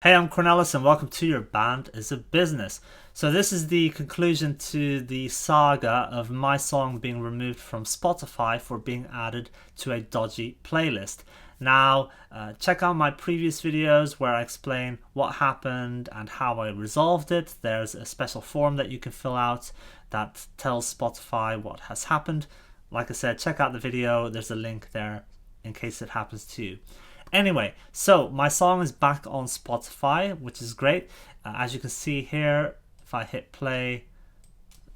Hey, I'm Cornelis and welcome to Your Band is a Business. So this is the conclusion to the saga of my song being removed from Spotify for being added to a dodgy playlist. Now, check out my previous videos where I explain what happened and how I resolved it. There's a special form that you can fill out that tells Spotify what has happened. Like I said, check out the video. There's a link there in case it happens to you. Anyway, so my song is back on Spotify, which is great. As you can see here, if I hit play,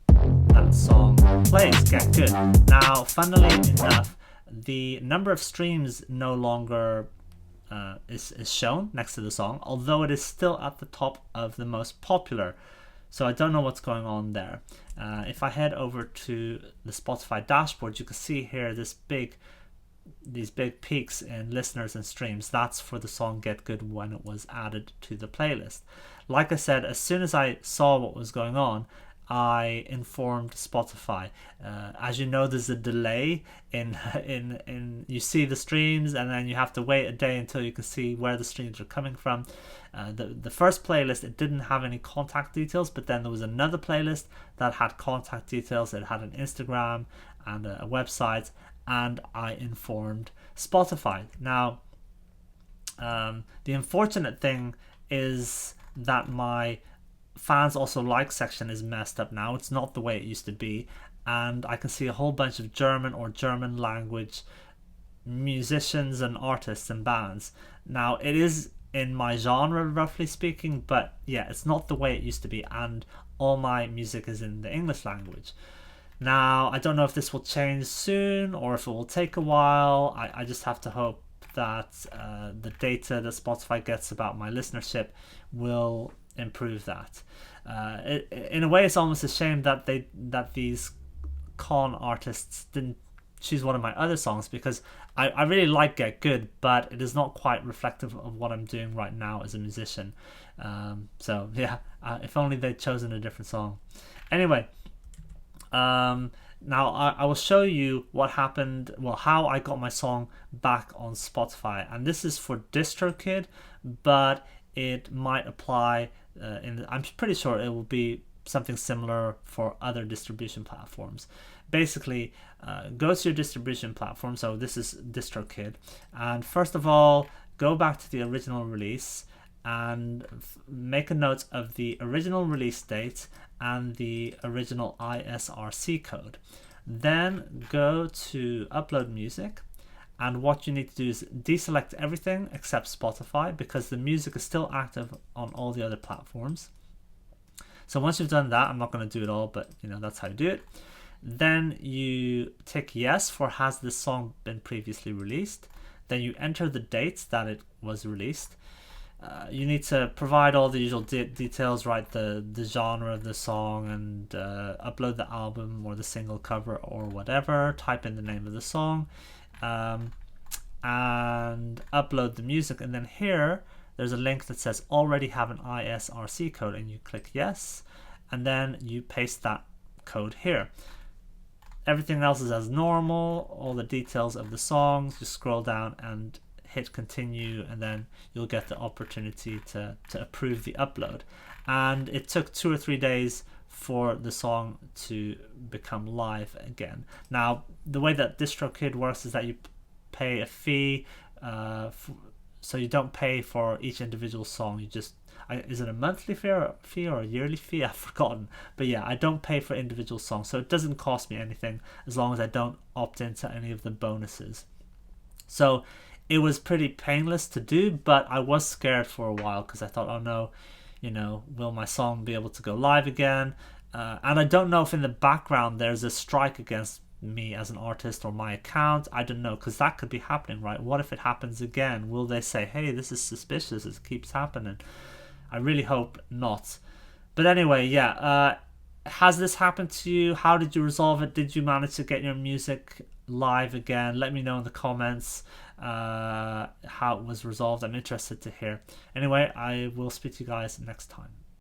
that song plays, Get Good. Now, funnily enough, the number of streams no longer is shown next to the song, although it is still at the top of the most popular. So I don't know what's going on there. If I head over to the Spotify dashboard, you can see here these big peaks in listeners and streams. That's for the song Get Good when it was added to the playlist. Like I said, as soon as I saw what was going on, I informed Spotify. As you know, there's a delay in you see the streams and then you have to wait a day until you can see where the streams are coming from. The first playlist, it didn't have any contact details, but then there was another playlist that had contact details. It had an Instagram and a website, and I informed Spotify. Now, the unfortunate thing is that my fans also like section is messed up now. It's not the way it used to be, and I can see a whole bunch of German or German language musicians and artists and bands. Now, it is in my genre, roughly speaking, but yeah, it's not the way it used to be, and all my music is in the English language. Now, I don't know if this will change soon or if it will take a while. I just have to hope that the data that Spotify gets about my listenership will improve that. In a way, it's almost a shame that these con artists didn't choose one of my other songs, because I really like Get Good, but it is not quite reflective of what I'm doing right now as a musician. So yeah, if only they'd chosen a different song. Anyway, now I will show you what happened, well, how I got my song back on Spotify, and this is for Distrokid, but it might apply I'm pretty sure it will be something similar for other distribution platforms. Basically, go to your distribution platform, so this is Distrokid, and first of all, go back to the original release and make a note of the original release date and the original ISRC code. Then go to upload music, and what you need to do is deselect everything except Spotify, because the music is still active on all the other platforms. So once you've done that, I'm not going to do it all, but you know, that's how you do it. Then you tick yes for has this song been previously released. Then you enter the date that it was released. You need to provide all the usual details, right? The genre of the song, and upload the album or the single cover or whatever. Type in the name of the song, and upload the music. And then here, there's a link that says already have an ISRC code, and you click yes, and then you paste that code here. Everything else is as normal. All the details of the songs, just scroll down and hit continue, and then you'll get the opportunity to approve the upload. And it took 2 or 3 days for the song to become live again. Now, the way that Distrokid works is that you pay a fee, so you don't pay for each individual song. You just, is it a monthly fee or a yearly fee? I've forgotten. But yeah, I don't pay for individual songs, so it doesn't cost me anything as long as I don't opt into any of the bonuses. So it was pretty painless to do, but I was scared for a while, because I thought, oh no, you know, will my song be able to go live again? And I don't know if in the background there's a strike against me as an artist or my account. I don't know, because that could be happening, right? What if it happens again? Will they say, hey, this is suspicious, it keeps happening? I really hope not. But anyway, yeah, has this happened to you? How did you resolve it? Did you manage to get your music live again? Let me know in the comments how it was resolved. I'm interested to hear. Anyway, I will speak to you guys next time.